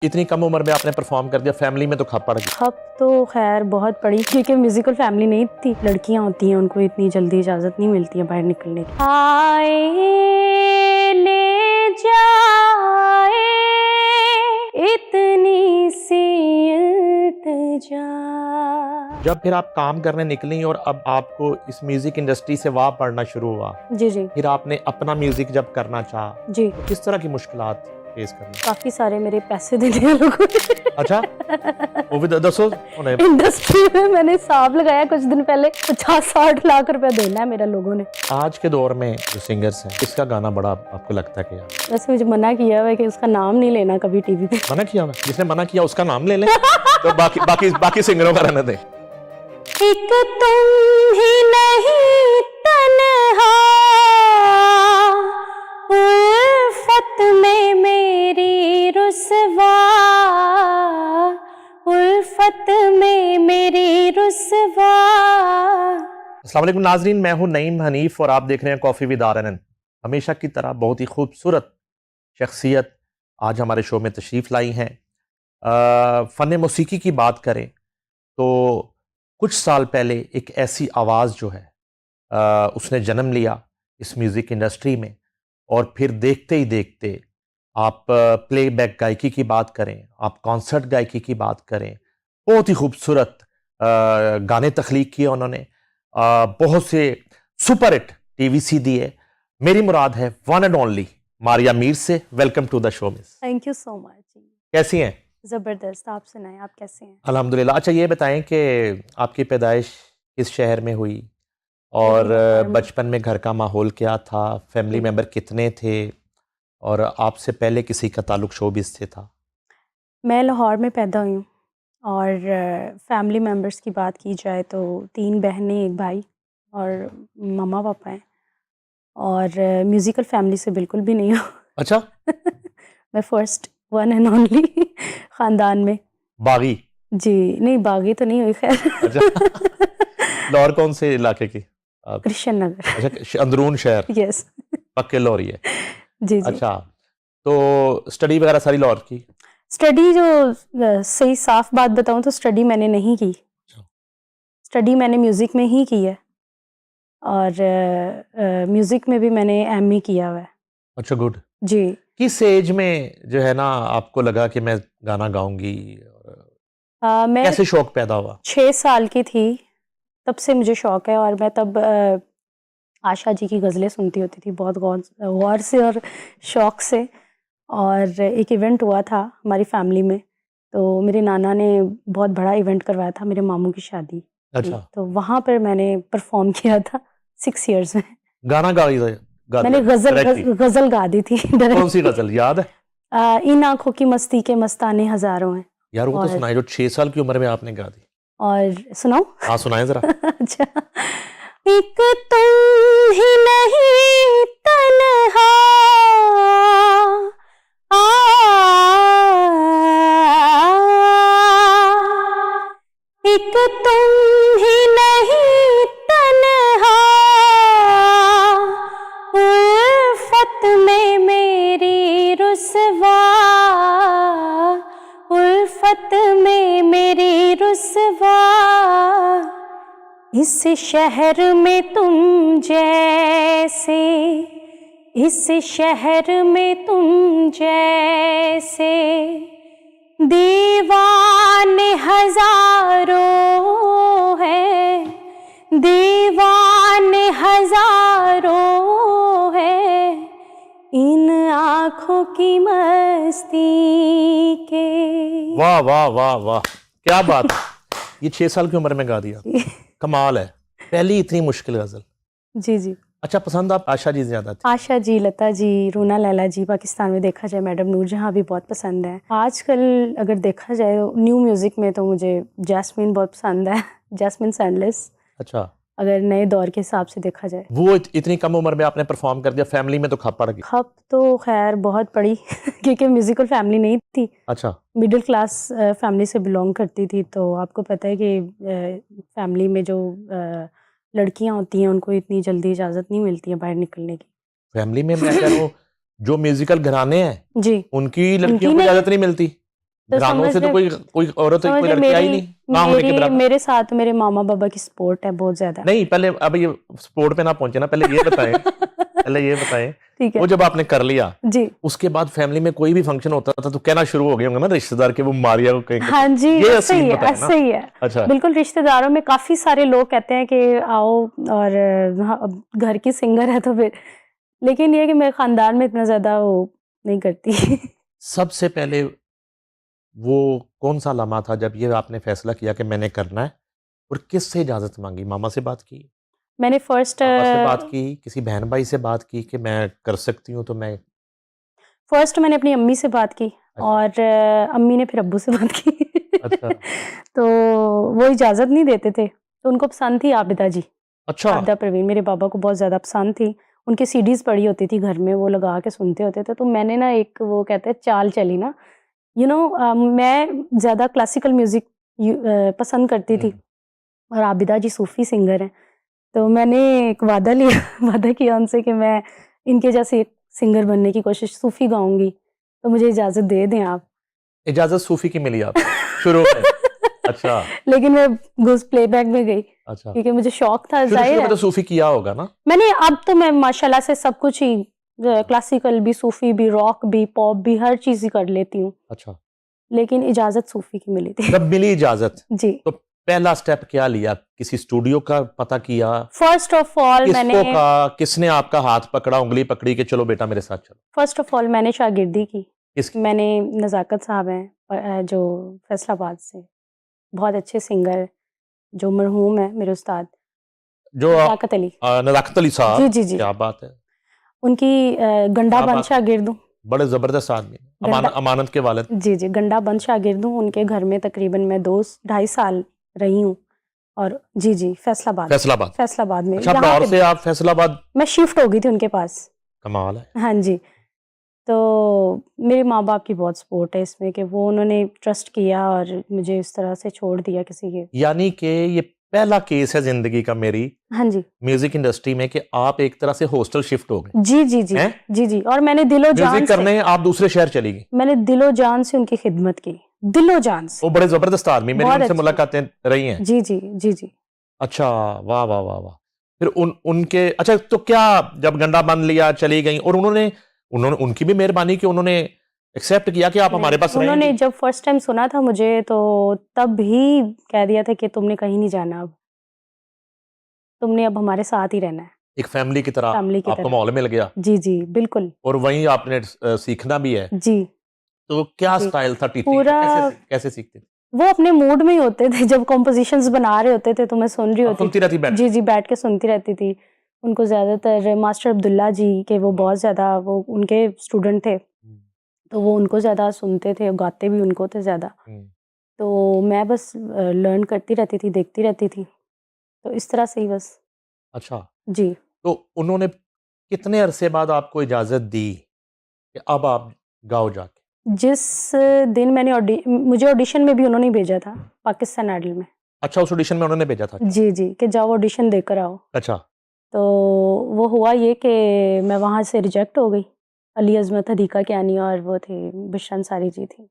इतनी कम उम्र में आपने परफॉर्म कर दिया, फैमिली में तो खप पड़ गई। खप तो खैर बहुत पड़ी क्योंकि म्यूजिकल फैमिली नहीं थी। लड़कियां होती हैं उनको इतनी जल्दी इजाजत नहीं मिलती है बाहर निकलने की। आए ले जाए इतनी सी इल्तिजा। जब फिर आप काम करने निकली और अब आपको इस म्यूजिक इंडस्ट्री से वाह पड़ना शुरू हुआ, जी जी फिर आपने अपना म्यूजिक जब करना चाहा, जी, तो किस तरह की मुश्किलात फेस करनी? काफी सारे मेरे पैसे देने हैं लोगों ने। अच्छा, वो भी दसो उन्हें। इंडस्ट्री में मैंने हिसाब लगाया कुछ दिन पहले 50-60 लाख रुपया देना है मेरा लोगों ने। आज के दौर में जो सिंगर्स हैं, किसका गाना बड़ा आपको लगता है कि यार? वैसे मुझे मना किया हुआ है कि उसका नाम नहीं लेना कभी टीवी पे। मना किया हुआ? जिसने मना किया उसका नाम ले लें तो बाकी सिंगरों का रहने दें। एक तुम ही नहीं तन्हा उल्फत में मेरी रुसवा, उल्फत में मेरी रुसवा। अस्सलाम वालेकुम नाजरीन, मैं हूं नईम हनीफ और आप देख रहे हैं कॉफ़ी विद आर-एन-एन। हमेशा की तरह बहुत ही खूबसूरत शख्सियत आज हमारे शो में तशरीफ़ लाई हैं। फ़न मौसीकी की बात करें तो कुछ साल पहले एक ऐसी आवाज़ जो है उसने जन्म लिया इस म्यूज़िक इंडस्ट्री में, और फिर देखते ही देखते आप प्लेबैक गायकी की बात करें, आप कॉन्सर्ट गायकी की बात करें, बहुत ही खूबसूरत गाने तख्लीक किए उन्होंने, बहुत से सुपर हिट टीवीसी दिए। मेरी मुराद है one and only Maria Mir से। Welcome to the show miss. Thank you so much. कैसी हैं? ज़बरदस्त, आप सुनाएं, आप कैसे हैं? अल्हम्दुलिल्लाह। अच्छा, ये बताएं कि आपकी पैदाइश किस शहर में हुई और बचपन में घर का माहौल क्या था, फैमिली मेंबर कितने थे, और आपसे पहले किसी का ताल्लुक शोबिस से था? मैं लाहौर में पैदा हुई हूँ और फैमिली मेम्बर्स की बात की जाए तो 3 बहनें, 1 भाई और मम्मा पापा हैं, और म्यूज़िकल फैमिली से बिल्कुल भी नहीं हूँ। अच्छा, मैं फर्स्ट वन एंड ओनली ख़ानदान में। बागी? जी नहीं, बागी तो नहीं हुई खैर। अच्छा, लाहौर कौन से इलाके की आप? कृष्ण नगर। अच्छा, अंदरून शहर, यस। पक्के लाहौरी है। जी जी। अच्छा, तो स्टडी वगैरह सारी लाहौर की? स्टडी जो सही साफ बात बताऊँ तो स्टडी मैंने नहीं की। स्टडी मैंने म्यूज़िक में ही की है और म्यूज़िक में भी मैंने एमए किया हुआ है। अच्छा, गुड। जी। किस एज में जो है ना आपको लगा कि मैं गाना गाऊंगी, और मैं कैसे शौक पैदा हुआ? 6 साल की थी तब से मुझे शौक है, और मैं तब आशा जी की गज़लें सुनती होती थी बहुत गौर से और शौक से। और एक इवेंट हुआ था हमारी फैमिली में, तो मेरे नाना ने बहुत बड़ा इवेंट करवाया था, मेरे मामू की शादी। अच्छा, तो वहाँ पर मैंने परफॉर्म किया था 6 इयर्स में। गाना मैंने गज़ल गा दी थी। कौन सी गजल याद है? इन आँखों की मस्ती के मस्ताने हजारों हैं। यार वो तो सुनाए जो 6 साल की उम्र में आपने गा दी। और सुनाऊं? हाँ, सुनाए जरा। अच्छा। एक तुम ही नहीं तन्हा एक तुम ही नहीं तन्हा उल्फत में मेरी रुसवा, उल्फत में मेरी रुसवा। इस शहर में तुम जैसे, इस शहर में तुम जैसे दीवाने हजारों हैं, दीवाने हजारों हैं इन आँखों की मस्ती के। वाह वाह वाह वाह, क्या बात है। ये 6 साल की उम्र में गा दिया, कमाल है। पहली इतनी मुश्किल गजल। जी जी। अच्छा, पसंद आप आशा जी ज्यादा थी? आशा जी, लता जी, रूना लैला जी, पाकिस्तान में देखा जाए मैडम नूरजहां भी बहुत पसंद है। आजकल अगर देखा जाए न्यू म्यूज़िक में तो मुझे जैस्मिन बहुत पसंद है। जैस्मिन सैंडलेस। अच्छा, अगर नए दौर के हिसाब से देखा जाए। वो इतनी कम उम्र में आपने परफॉर्म कर दिया, फैमिली में तो खप पड़ गई। खप तो खैर बहुत पड़ी क्योंकि म्यूज़िकल फैमिली नहीं थी। अच्छा, मिडिल क्लास फैमिली से बिलोंग करती थी, तो आपको पता है कि फैमिली में जो लड़कियां होती हैं उनको इतनी जल्दी इजाज़त नहीं मिलती है बाहर निकलने की। फैमिली में मैं कह रहा हूँ जो म्यूजिकल घराने हैं जी, उनकी लड़कियों को इजाजत नहीं मिलती। तो घरानों समझ से तो ले कोई औरत समझ कोई ले लड़की आई मेरी नहीं ना होने के मेरी बराबर। मेरे साथ मेरे मामा बाबा की सपोर्ट है बहुत ज्यादा। नहीं पहले अब ये स्पोर्ट पे ना पहुंचे ना, पहले ये बताएं पहले ये बताएं ठीक है वो जब आपने कर लिया जी। उसके बाद फैमिली में कोई भी फंक्शन होता था तो कहना शुरू हो गए होंगे ना रिश्तेदार के वो मारिया को कहेंगे। हाँ जी, ये ऐसे सीन ही है, बताएं ना। ऐसे ही है। अच्छा बिल्कुल रिश्तेदारों में काफी सारे लोग कहते हैं कि आओ, और हाँ, अब घर की सिंगर है तो फिर, लेकिन ये है कि मेरे खानदान में इतना ज्यादा वो नहीं करती। सबसे पहले वो कौन सा लम्हा था जब ये आपने फैसला किया कि मैंने करना है, और किससे इजाजत मांगी? मामा से बात की, मैंने फर्स्ट पापा से बात की, किसी बहन भाई से बात की कि मैं कर सकती हूँ तो मैं? फर्स्ट मैंने अपनी अम्मी से बात की, अच्छा और अम्मी ने फिर अब्बू से बात की। अच्छा तो वो इजाजत नहीं देते थे, तो उनको पसंद थी आबिदा जी, अच्छा आबिदा परवीन मेरे बाबा को बहुत ज्यादा पसंद थी। उनकी सीडीज पड़ी होती थी घर में, वो लगा के सुनते होते थे। तो मैंने ना एक वो कहते हैं चाल चली ना, मैं ज्यादा क्लासिकल म्यूजिक पसंद करती थी, और आबिदा जी सूफी सिंगर हैं। तो मैंने एक वादा लिया वादा किया उनसे कि मैं इनके जैसे एक सिंगर बनने की कोशिश, सूफी गाऊंगी, तो मुझे इजाजत दे दें आप। इजाजत सूफी की मिली आपको शुरू में? अच्छा लेकिन मैं घुस प्लेबैक में गई, अच्छा, क्योंकि मुझे शौक था, शुरू जाहिर शुरू में है। तो सूफी किया होगा ना? मैंने अब तो मैं माशाल्लाह से सब कुछ ही, क्लासिकल भी, सूफी भी, रॉक भी, पॉप भी, हर चीज ही कर लेती हूँ। अच्छा, लेकिन इजाजत सूफी की मिली थी। जब मिली इजाजत जी। तो पहला स्टेप क्या लिया? किसी स्टूडियो का पता किया? फर्स्ट ऑफ ऑल किसको मैंने कहा? किसने आपका हाथ पकड़ा, उंगली पकड़ी कि चलो बेटा मेरे साथ चलो? फर्स्ट ऑफ ऑल मैंने शागिर्दी की। किसकी? मैंने नज़ाकत साहब हैं, जो फैसलाबाद से, बहुत अच्छे सिंगर, जो मरहूम है मेरे उस्ताद जो नज़ाकत अली। नज़ाकत अली जी साहब, जी जी। क्या बात है, उनकी गंडा क्या बंद बात है, शागिर्द हूँ। बड़े जबरदस्त आदमी, गंडा अमानत के वालिद। जी जी, गंडा बंद शागिर्द हूँ। उनके घर में तकरीबन मैं 2-2.5 साल रही हूँ। और जी जी, फैसलाबाद फैसलाबाद। फैसलाबाद में, अच्छा, यहाँ लाहौर पे से आप फैसलाबाद? मैं शिफ्ट हो गई थी उनके पास। कमाल है। हाँ जी। तो मेरे माँ बाप की बहुत सपोर्ट है इसमें, कि वो उन्होंने ट्रस्ट किया और मुझे इस तरह से छोड़ दिया किसी के। यानी कि ये पहला केस है जिंदगी का मेरी हाँ जी म्यूजिक इंडस्ट्री में कि आप एक तरह से हॉस्टल शिफ्ट हो गए जी जी जी हैं? जी जी। और मैंने दिलो जान म्यूजिक से, करने आप दूसरे शहर चली गई। मैंने दिलो जान से उनकी खिदमत की, दिलो जान से। वो बड़े जबरदस्त आदमी, मेरी बहुत उनसे अच्छे। मुलाकातें रही हैं। जी जी जी जी। अच्छा, वाह वाह वाह वाह। फिर उनके अच्छा, तो क्या जब गंडा बांध लिया चली गई, और उन्होंने उन्होंने उनकी भी मेहरबानी कि उन्होंने एक्सेप्ट किया कि आप हमारे नहीं, पास उन्होंने रहेंगी? जब फर्स्ट टाइम सुना था मुझे, तो तब ही कह दिया था कि तुमने कहीं नहीं जाना, अब तुमने अब हमारे साथ ही रहना है, एक फैमिली की तरह फैमिली की आपको तरह। माहौल मिल गया, जी जी बिल्कुल। और वहीं आपने सीखना भी है। जी तो क्या जी। स्टाइल था टीचिंग का? पूरा कैसे सीखते थे? वो अपने मूड में ही होते थे, जब कॉम्पोजिशंस बना रहे होते थे तो मैं सुन रही आप होती सुनती रहती बैठ? जी जी, बैठ के सुनती रहती थी। उनको ज्यादातर मास्टर अब्दुल्ला जी के, वो बहुत ज्यादा, वो उनके स्टूडेंट थे, तो वो उनको ज्यादा सुनते थे, गाते भी उनको थे ज्यादा। तो मैं बस लर्न करती रहती थी, देखती रहती थी, तो इस तरह से ही बस। अच्छा, जी। तो उन्होंने कितने अरसे बाद आपको इजाजत दी कि अब आप गाओ जाके? जिस दिन मैंने मुझे ऑडिशन में भी उन्होंने ही भेजा था, पाकिस्तान आइडल में। अच्छा, उस ऑडिशन में उन्होंने भेजा था? अच्छा जी जी, कि जाओ ऑडिशन देकर आओ। अच्छा। तो वो हुआ ये कि मैं वहाँ से रिजेक्ट हो गई। अली अज़मत, हदीका कियानी, और वो थे बिशरा अंसारी जी थी।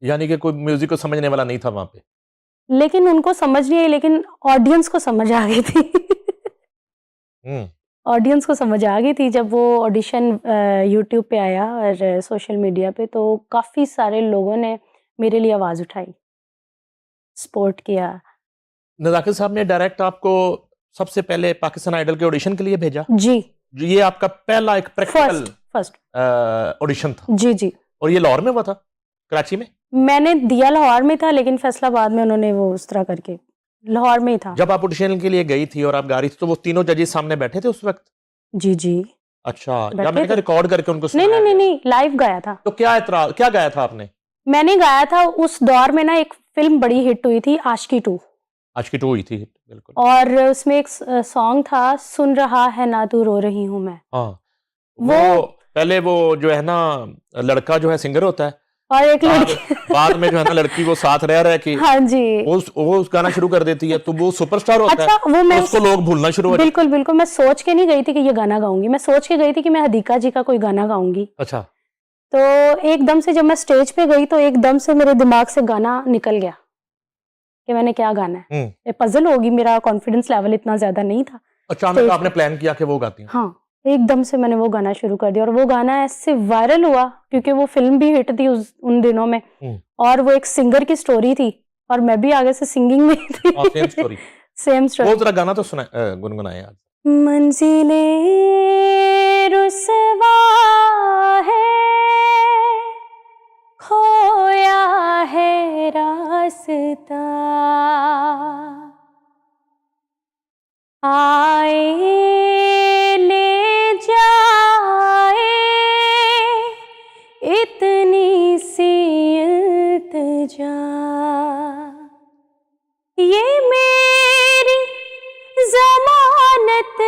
यानी कि कोई म्यूजिक को समझने वाला नहीं था वहां पे? लेकिन उनको समझ नहीं आई, लेकिन ऑडियंस को समझ आ गई थी। हम्म ऑडियंस को समझ आ गई थी जब वो ऑडिशन यूट्यूब पे आया और सोशल मीडिया पे, तो काफ़ी सारे लोगों ने मेरे लिए आवाज़ उठाई, सपोर्ट किया। नज़ाकत साहब ने डायरेक्ट आपको सबसे पहले पाकिस्तान आइडल के ऑडिशन के लिए भेजा? जी, जो ये आपका पहला एक प्रैक्टिकल फर्स्ट ऑडिशन था? जी जी। और ये लाहौर में हुआ था, कराची में? मैंने दिया लाहौर में था, लेकिन फैसलाबाद में उन्होंने वो उस तरह करके, लाहौर में ही था। जब आप ऑडिशन के लिए गई थी और आप गा रही थी, तो वो तीनों जजेस सामने बैठे थे उस वक्त? जी जी। अच्छा, बैठे या मैंने कहा थे। रिकॉर्ड करके उनको नहीं सुनाया नहीं नहीं गया? नहीं, लाइव गाया था। तो क्या गाया था आपने? मैंने गाया था उस दौर में ना, एक फिल्म बड़ी हिट हुई थी, आशिकी 2, आज की टू हुई थी बिल्कुल। और उसमें एक सॉन्ग था, सुन रहा है ना तू रो रही हूँ मैं। हाँ, वो पहले वो जो है ना, लड़का जो है सिंगर होता है, और एक बाद लड़की बाद में जो है ना लड़की वो साथ रह के हाँ जी। वो उस गाना शुरू कर देती है, तो वो सुपरस्टार होता अच्छा, है, वो मैं तो उसको लोग भूलना शुरू हो जाते बिल्कुल बिल्कुल, मैं सोच के नहीं गई थी कि ये गाना गाऊंगी। मैं सोच के गई थी कि मैं हदीका जी का कोई गाना गाऊंगी। हैं। अच्छा, तो एकदम से जब मैं स्टेज पे गई तो एकदम से मेरे दिमाग से गाना निकल गया कि मैंने क्या गाना है। ये पजल होगी, मेरा कॉन्फिडेंस लेवल इतना ज्यादा नहीं था। अचानक स्टेज आपने पे प्लान किया कि वो गाती हैं? हाँ, एकदम से मैंने वो गाना शुरू कर दिया और वो गाना ऐसे वायरल हुआ क्योंकि वो फिल्म भी हिट थी उन दिनों में, और वो एक सिंगर की स्टोरी थी और मैं भी आगे से सिंगिंग में ही थी। Same story. Same story. वो जरा गाना तो सुना, गुनगुनाए आज। मंजिले रुसवा है, खोया है रास्ता, आए ले जाए इतनी सी इल्तिजा, ये मेरी जमानत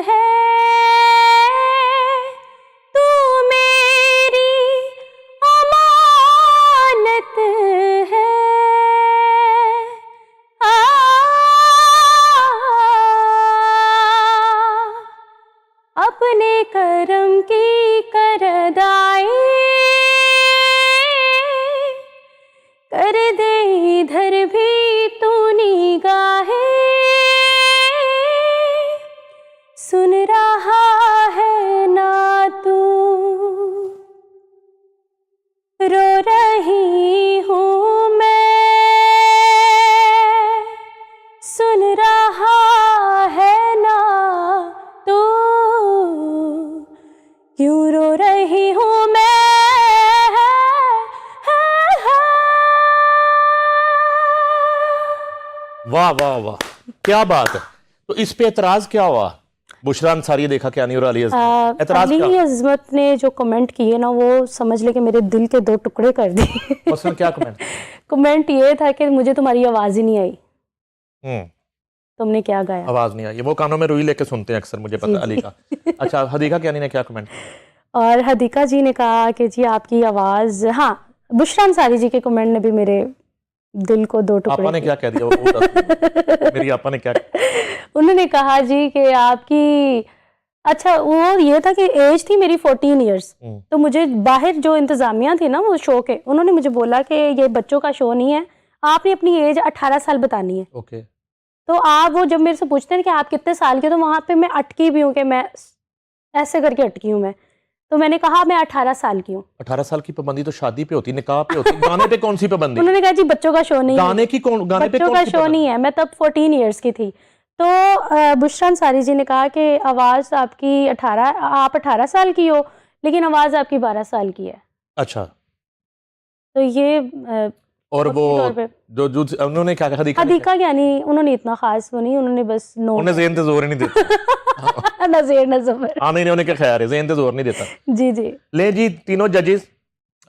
है, तू मेरी अमानत है। अपने करम की करदाई कर दे इधर भी तू निगाहे, सुन रहा है ना तू, रो रही हूँ मैं, सुन रहा है ना तू, क्यों रो रही हूँ मैं। वाह वाह वाह, क्या बात है। तो इस पे एतराज क्या हुआ? बुशरा अंसारी देखा कि अनीर अली अज़मत, एतराज क्या? अली अज़मत ने जो कमेंट किए ना, वो समझ ले कि मेरे दिल के दो टुकड़े कर दिए। मसलन क्या कमेंट? कमेंट ये था कि मुझे तुम्हारी आवाज ही नहीं आई, तुमने क्या गाया। आवाज नहीं आई, वो कानों में रुई लेके सुनते हैं अक्सर, मुझे पता है अली का। अच्छा, हदीका कियानी ने क्या कमेंट? और हदीका जी ने कहा कि जी आपकी आवाज, हाँ, बुशरा अंसारी जी के कमेंट ने भी मेरे दिल को दो टुकड़े आपा ने क्या कह दिया? वो मेरी आपा ने क्या? उन्होंने कहा जी कि आपकी, अच्छा वो ये था कि एज थी मेरी 14 इयर्स, तो मुझे बाहर जो इंतजामिया थी ना वो शो के, उन्होंने मुझे बोला कि ये बच्चों का शो नहीं है, आपने अपनी एज 18 साल बतानी है। ओके। तो आप वो जब मेरे से पूछते हैं कि आप कितने साल के, तो वहां पे मैं अटकी भी हूँ कि मैं ऐसे करके अटकी हूँ मैं, तो मैंने कहा मैं 18 साल की हूँ। 18 साल की पाबंदी तो शादी पे होती, निकाह पे होती, गाने पे कौन सी पाबंदी? उन्होंने कहा जी बच्चों का शो नहीं है, गाने की कौन, गाने पे बच्चों कौन का सी शो पाबंदी? नहीं है। मैं तब 14 इयर्स की थी। तो बुशरा अंसारी जी ने कहा कि आवाज़ आपकी 18, आप 18 साल की हो लेकिन आवाज़ आपकी 12 साल की है। अच्छा। तो ये और वो तौर पे जो उन्होंने क्या कहा? हदीका यानी उन्होंने इतना खास वो नहीं, उन्होंने बस नो उन्हें ज़ेन ते जोर ही नहीं देता। नज़ीर न ज़बर। हाँ नहीं, उन्हें क्या ख्याल है, ज़ेन ते जोर नहीं देता। जी जी। ले जी, तीनों जजेस,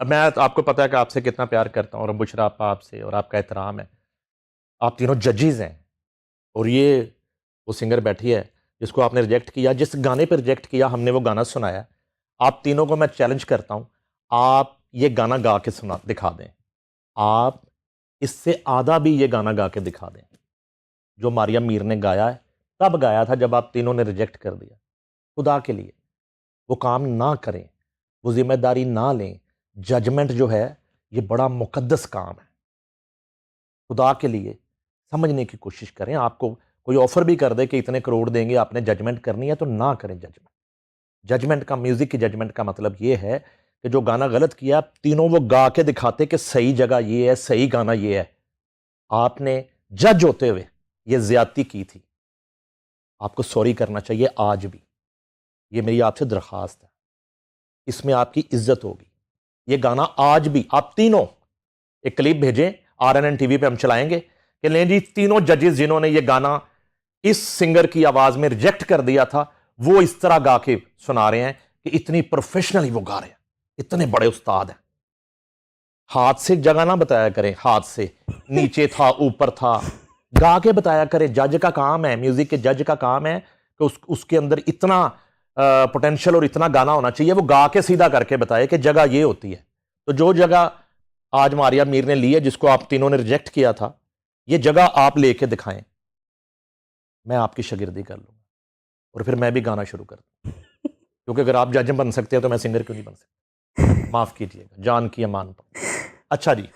मैं आपको पता है कि आपसे कितना प्यार करता हूँ, और बुशरा आपा आपसे, और आपका एहतराम है। आप तीनों जजेस हैं, और ये वो सिंगर बैठी है जिसको आपने रिजेक्ट किया, जिस गाने पर रिजेक्ट किया हमने वो गाना सुनाया। आप तीनों को मैं चैलेंज करता हूँ, आप ये गाना गा के सुना दिखा दें, आप इससे आधा भी ये गाना गा के दिखा दें जो मारिया मीर ने गाया है। तब गाया था जब आप तीनों ने रिजेक्ट कर दिया। खुदा के लिए वो काम ना करें, वो जिम्मेदारी ना लें। जजमेंट जो है ये बड़ा मुकद्दस काम है। खुदा के लिए समझने की कोशिश करें। आपको कोई ऑफर भी कर दे कि इतने करोड़ देंगे, आपने जजमेंट करनी है, तो ना करें जजमेंट। जजमेंट का, म्यूजिक की जजमेंट का मतलब ये है कि जो गाना गलत किया, तीनों वो गा के दिखाते कि सही जगह ये है, सही गाना ये है। आपने जज होते हुए ये ज्यादती की थी, आपको सॉरी करना चाहिए आज भी। ये मेरी आपसे दरखास्त है, इसमें आपकी इज्जत होगी। ये गाना आज भी आप तीनों एक क्लिप भेजें, RNN टीवी पे हम चलाएंगे कि लें जी, तीनों जजेस जिन्होंने ये गाना इस सिंगर की आवाज में रिजेक्ट कर दिया था, वो इस तरह गा के सुना रहे हैं कि इतनी प्रोफेशनली वो गा रहे हैं, इतने बड़े उस्ताद हैं। हाथ से जगह ना बताया करें, हाथ से नीचे था ऊपर था, गा के बताया करें। जज का काम है, म्यूजिक के जज का काम है कि उसके अंदर इतना पोटेंशियल और इतना गाना होना चाहिए, वो गा के सीधा करके बताए कि जगह ये होती है। तो जो जगह आज मारिया मीर ने ली है, जिसको आप तीनों ने रिजेक्ट किया था, ये जगह आप लेके दिखाएं, मैं आपकी शागिर्दी कर लूंगा और फिर मैं भी गाना शुरू कर दूं। क्योंकि अगर आप जज बन सकते हैं तो मैं सिंगर क्यों नहीं बन सकता? माफ कीजिएगा, जान की अमान पर। अच्छा जी,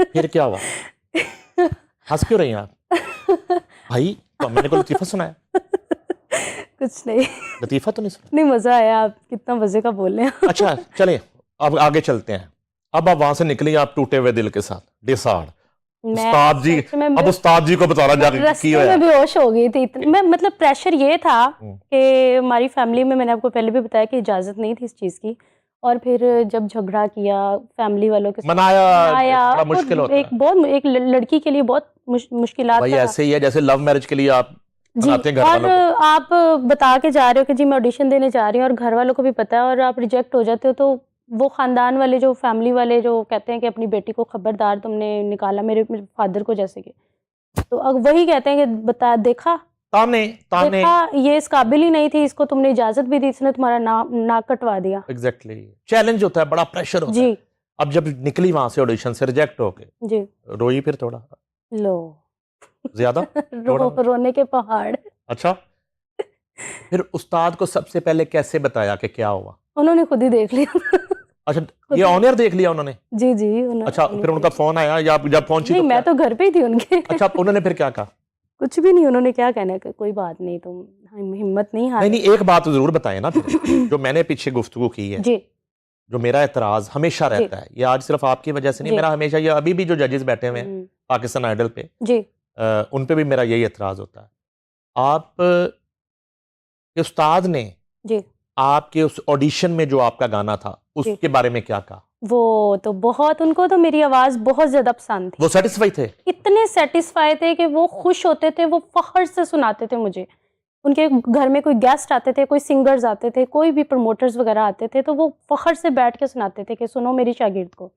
फिर क्या हुआ? हंस क्यों रही हैं आप? भाई तो मैंने कोई लतीफा सुनाया? कुछ नहीं। लतीफा तो नहीं सुना? नहीं, मजा आया, आप कितना मजे का बोल रहे हैं। अच्छा चलें, अब आगे चलते हैं। अब आप वहां से निकली, आप टूटे हुए दिल के साथ, डिसार्ड। मैं उस्ताद जी, सच में अब उस्ताद जी को बताना जाके की रास्ते होया। में बेहोश हो गई थी। मैं मतलब प्रेशर ये था हम्म। कि हमारी फैमिली में, मैंने आपको पहले भी बताया कि इजाज़त नहीं थी इस चीज़ की। और फिर जब झगड़ा किया फैमिली वालों के साथ, मनाया मनाया, बड़ा तो मुश्किल होता एक है बहुत एक लड़की के लिए बहुत मुश्किलात भाई। का। ऐसे ही है जैसे लव मैरिज के लिए आप जी, बनाते हैं घर और वालों को। आप बता के जा रहे हो कि जी मैं ऑडिशन देने जा रही हूँ, और घर वालों को भी पता है, और आप रिजेक्ट हो जाते हो, तो वो खानदान वाले, जो फैमिली वाले, जो कहते हैं कि अपनी बेटी को खबरदार, तुमने निकाला मेरे फादर को जैसे कि, तो अब वही कहते हैं कि बता, देखा ताने ताने। देखा ये इस काबिल ही नहीं थी, इसको तुमने इजाजत भी दी, इसने तुम्हारा नाक कटवा दिया। एग्जैक्टली, चैलेंज होता है, बड़ा प्रेशर होता है। जी अब जब निकली वहां से ऑडिशन से रिजेक्ट होके, जी। रोई फिर थोड़ा लो। ज्यादा? थोड़ा? रोने के पहाड़। अच्छा, फिर उस्ताद को सबसे पहले कैसे बताया कि क्या हुआ? उन्होंने खुद ही देख लिया। अच्छा, खुद ये ही। ऑनर देख लिया उन्होंने? जी जी, अच्छा, फिर उनका फोन आया या जब पहुंची नहीं, तो मैं क्या? तो घर पे ही थी उनके। अच्छा, उन्होंने फिर क्या कहा? कुछ भी नहीं, उन्होंने क्या कहना है, कोई बात नहीं, तुम हिम्मत नहीं हार। नहीं नहीं, एक बात तो जरूर बताएं ना फिर, जो मैंने पीछे गुफ्तगू की है, जी जो मेरा एतराज हमेशा जी रहता है, ये आज सिर्फ आपकी वजह से नहीं, जी। मेरा हमेशा, ये अभी भी जो जजेस बैठे हुए हैं हम्म, पाकिस्तान आइडल पे, जी उन पे भी मेरा यही एतराज होता है। आप के उस्ताद ने जी आपके उस ऑडिशन में जो आपका गाना था जी। उसके बारे में क्या कहा? वो तो बहुत, उनको तो मेरी आवाज़ बहुत ज़्यादा पसंद थी। वो सेटिस्फाई थे? इतने सेटिस्फाई थे कि वो खुश होते थे, वो फख्र से सुनाते थे मुझे। उनके घर में कोई गेस्ट आते थे, कोई सिंगर्स आते थे, कोई भी प्रमोटर्स वगैरह आते थे, तो वो फख्र से बैठ के सुनाते थे कि सुनो मेरी शागिर्द को।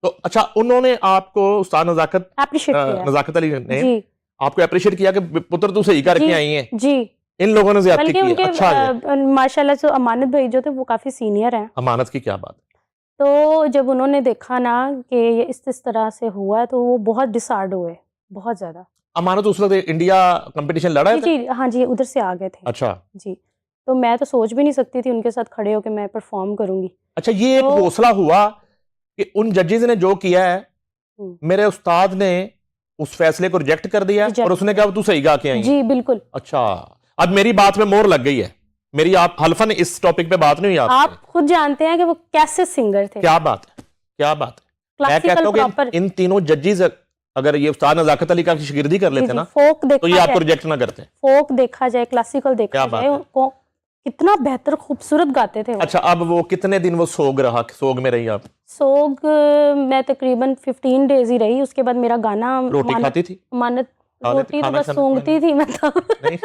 तो अच्छा, उन्होंने आपको, उस्ताद नजाकत एप्रिशिएट किया। नजाकत अली ने जी आपको अप्रिशिएट किया कि पुत्र तू सही करके जी आई है, जी। इन लोगों ने ज्यादती बल्कि की है? उनके अच्छा है। माशाल्लाह से अमानत भाई जो थे वो काफ़ी सीनियर हैं। अमानत की क्या बात? तो जब उन्होंने देखा ना कि ये इस तरह से हुआ है, तो वो बहुत डिसहार्ड हुए, बहुत ज़्यादा। अमानत उस वक्त इंडिया कंपटीशन लड़ा जी था? जी हाँ जी, उधर से आ गए थे। अच्छा जी, तो मैं तो सोच भी नहीं सकती थी उनके साथ खड़े होकर मैं परफॉर्म करूंगी। अच्छा, ये एक तो हौसला हुआ कि उन जजेस ने जो किया है, हम्म, मेरे उस्ताद ने उस फैसले को रिजेक्ट कर दिया Reject और उसने कहा तू सही गा के आई है। जी बिल्कुल। अच्छा, अब मेरी बात में मोहर लग गई है मेरी। आप हल्फन इस टॉपिक पे बात नहीं हुई आप आपसे? खुद जानते हैं कि वो कैसे सिंगर थे। क्या बात है, क्या बात है। मैं कहता क्लासिकल हूँ कि प्रॉपर। इन तीनों जजेस अगर ये उस्ताद नजाकत अली का शिगिर्दी कर जी लेते जी, ना, फोक तो देखा ये आपको जाए, रिजेक्ट ना करते। फोक देखा जाए, क्लासिकल देखा क्या बात जाए, है। उनको कितना बेहतर खूबसूरत गाते थे वो। अच्छा, अब वो कितने दिन वो सोग रहा, सोग में रही आप? सोग मैं तकरीबन 15 डेज ही रही। उसके बाद मेरा गाना रोटी खाती थी? मानत, खा लेती, रोटी तो खाना बस खाना सूंघती थी मैं तो। नहीं,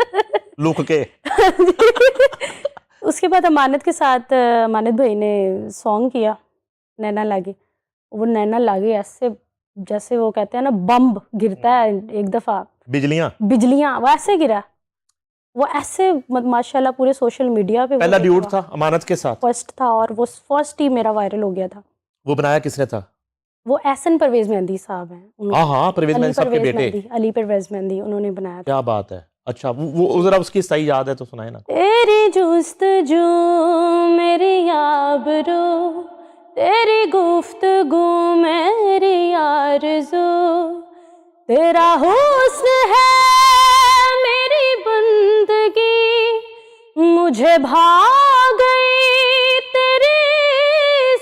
लुक के? उसके बाद अमानत के साथ अमानत भाई ने सॉन्ग किया नैना लागे। वो नैना लागे ऐसे, जैसे वो कहते हैं ना बम गिरता है एक दफा, बिजलियां? बिजलियां, वैसे गिरा वो ऐसे। माशाल्लाह पूरे सोशल मीडिया पे पहला ड्यूट था अमानत के साथ? फर्स्ट था, और वो फर्स्ट ही मेरा वायरल हो गया था। वो बनाया किसने था? वो एहसन परवेज मेहंदी साहब हैं। हाँ हाँ, परवेज अली मेहंदी साहब के परवेज बेटे। मेहंदी, अली परवेज मेहंदी, उन्होंने बनाया था। क्या बात है। अच्छा, वो जरा उसकी सही याद है तो सुनाए ना। तेरी जुस्तजू मेरी आबरू, तेरी गुफ्तगू मेरी आरज़ू, तेरा हुस्न है मेरी बंदगी, मुझे भा गई तेरी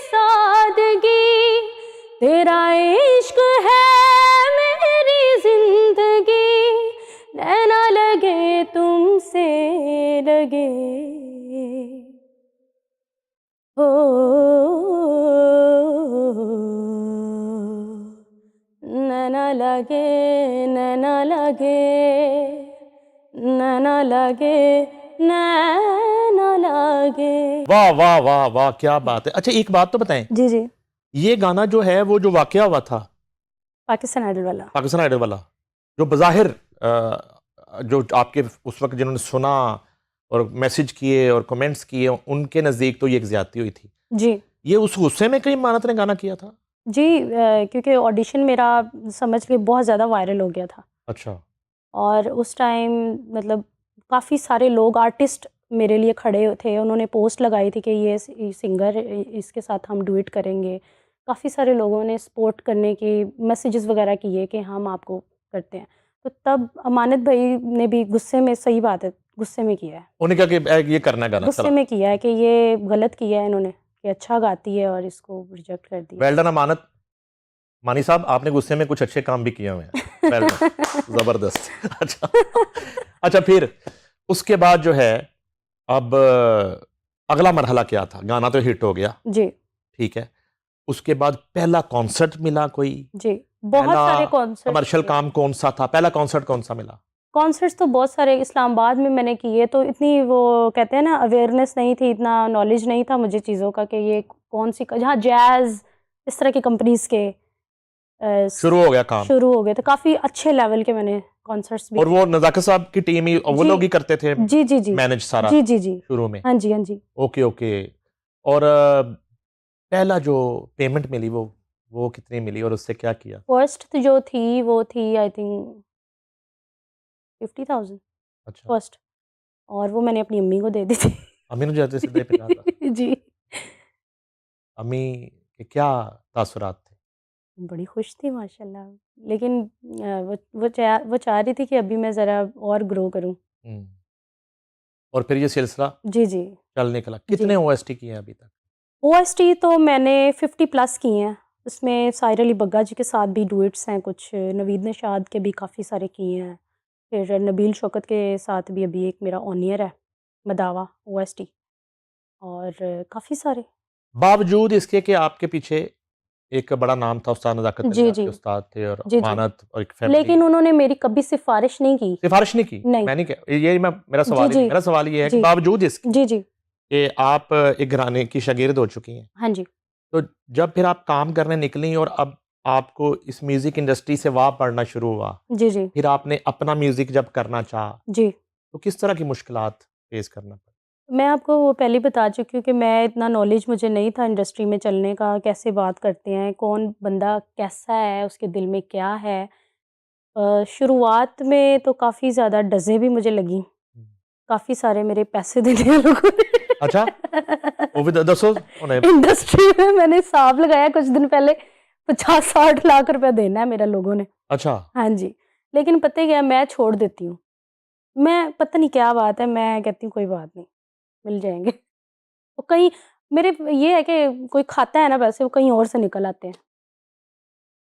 सादगी, तेरा इश्क है मेरी जिंदगी, नैना लगे तुमसे लगे हो, नैना लगे, नैना लगे, नैना लगे, नैना लगे। वाह वाह वाह वाह, क्या बात है। अच्छा, एक बात तो बताएं, जी जी, ये गाना जो है वो जो वाकया हुआ था पाकिस्तान आइडल वाला। पाकिस्तान आइडल वाला, जो बज़ाहिर जो आपके उस वक्त जिन्होंने सुना और मैसेज किए और कमेंट्स किए, उनके नज़दीक तो ये एक ज्यादती हुई थी। जी ये उस गुस्से में कहीं मानत ने गाना किया था? जी, क्योंकि ऑडिशन मेरा समझ के बहुत ज़्यादा वायरल हो गया था। अच्छा। और उस टाइम मतलब काफ़ी सारे लोग आर्टिस्ट मेरे लिए खड़े थे, उन्होंने पोस्ट लगाई थी कि ये सिंगर, इसके साथ हम डुएट करेंगे। काफ़ी सारे लोगों ने सपोर्ट करने की मैसेजेस वगैरह किए कि हम आपको करते हैं। तो तब अमानत भाई ने भी गुस्से में, सही बात है, गुस्से में किया है, उन्होंने कहा कि ये करना है गाना, गुस्से चला। में किया है कि ये गलत किया है इन्होंने, कि अच्छा गाती है और इसको रिजेक्ट कर दिया। वेल डन अमानत। मानी साहब, आपने गुस्से में कुछ अच्छे काम भी किए हुए हैं। वेल डन, जबरदस्त। अच्छा, अच्छा, फिर उसके बाद जो है, अब अगला मरहला क्या था? गाना तो हिट हो गया, जी ठीक है। उसके बाद पहला कॉन्सर्ट मिला कोई? जी, बहुत पहला सारे कॉन्सर्ट कमर्शियल काम कौन सा था? पहला कॉन्सर्ट कौन सा मिला? कॉन्सर्ट्स तो बहुत सारे इस्लामाबाद में मैंने किए, तो इतनी वो कहते हैं ना अवेयरनेस नहीं थी, इतना नॉलेज नहीं था मुझे चीज़ों का कि ये कौन सी, जहाँ जैज़ इस तरह की कंपनीज के शुरू हो गया काम। शुरू हो गए, तो काफ़ी अच्छे लेवल के मैंने कॉन्सर्ट्स भी और वो नज़ाकत साहब की टीम ही, वो जी लोग ही करते थे जी जी जी मैनेज सारा जी जी जी, शुरू में? हाँ जी हाँ जी। Okay, okay. और पहला जो पेमेंट मिली वो कितनी मिली और उससे क्या किया? फर्स्ट जो थी वो थी आई थिंक 50,000 अच्छा, फर्स्ट, और वो मैंने अपनी अम्मी को दे दी थी। अम्मी ने जाते सीधे 50,000। जी, अम्मी के क्या तासुरात थे? बड़ी खुश थी माशाल्लाह, लेकिन वो चाह रही थी कि अभी मैं ज़रा और ग्रो करूं। हम्म। और फिर ये सिलसिला जी जी चल निकला। जी। कितने ओएसटी किए हैं अभी तक? ओएसटी तो मैंने 50 प्लस किए हैं, उसमें साहिर अली बग्गा जी के साथ भी डुएट्स हैं कुछ, नवीद निशाद के भी काफ़ी सारे किए हैं, फिर नबील शौकत के साथ भी अभी एक मेरा ऑन ईयर है, मदावा ओएसटी, और काफ़ी सारे। बावजूद इसके कि आपके पीछे एक बड़ा नाम था, उस्ताद नज़ाकत अली जी जी आपके उस्ताद थे, और जी जी, अमानत और एक फैमिली, लेकिन उन्होंने मेरी कभी सिफारिश नहीं की। सिफारिश नहीं की? नहीं। मैं नहीं कह, ये मेरा जी सवाल ही नहीं, जी मेरा सवाल ये है कि जी बावजूद इसके जी जी, कि आप एक घराने की शागिर्द हो चुकी हैं, हाँ जी तो जब फिर आप काम करने निकली और अब आपको इस म्यूजिक इंडस्ट्री से वाह पड़ना शुरू हुआ, जी जी फिर आपने अपना म्यूजिक जब करना चाहा, जी। तो किस तरह की मुश्किलात फेस करना पड़ा? मैं आपको वो पहले बता चुकी हूँ कि मैं इतना नॉलेज मुझे नहीं था इंडस्ट्री में चलने का, कैसे बात करते हैं, कौन बंदा कैसा है, उसके दिल में क्या है। शुरुआत में तो काफ़ी ज़्यादा डज़ें भी मुझे लगी, काफ़ी सारे मेरे पैसे देने वालों को। अच्छा, वो भी दसो उन्हें। इंडस्ट्री में मैंने हिसाब लगाया कुछ दिन पहले, 50-60 लाख रुपए देना है मेरा लोगों ने। अच्छा, हाँ जी, लेकिन पता है क्या, मैं छोड़ देती हूँ। मैं पता नहीं क्या बात है, मैं कहती हूँ कोई बात नहीं, मिल जाएँगे। वो कहीं मेरे ये है कि कोई खाता है ना पैसे, वो कहीं और से निकल आते हैं।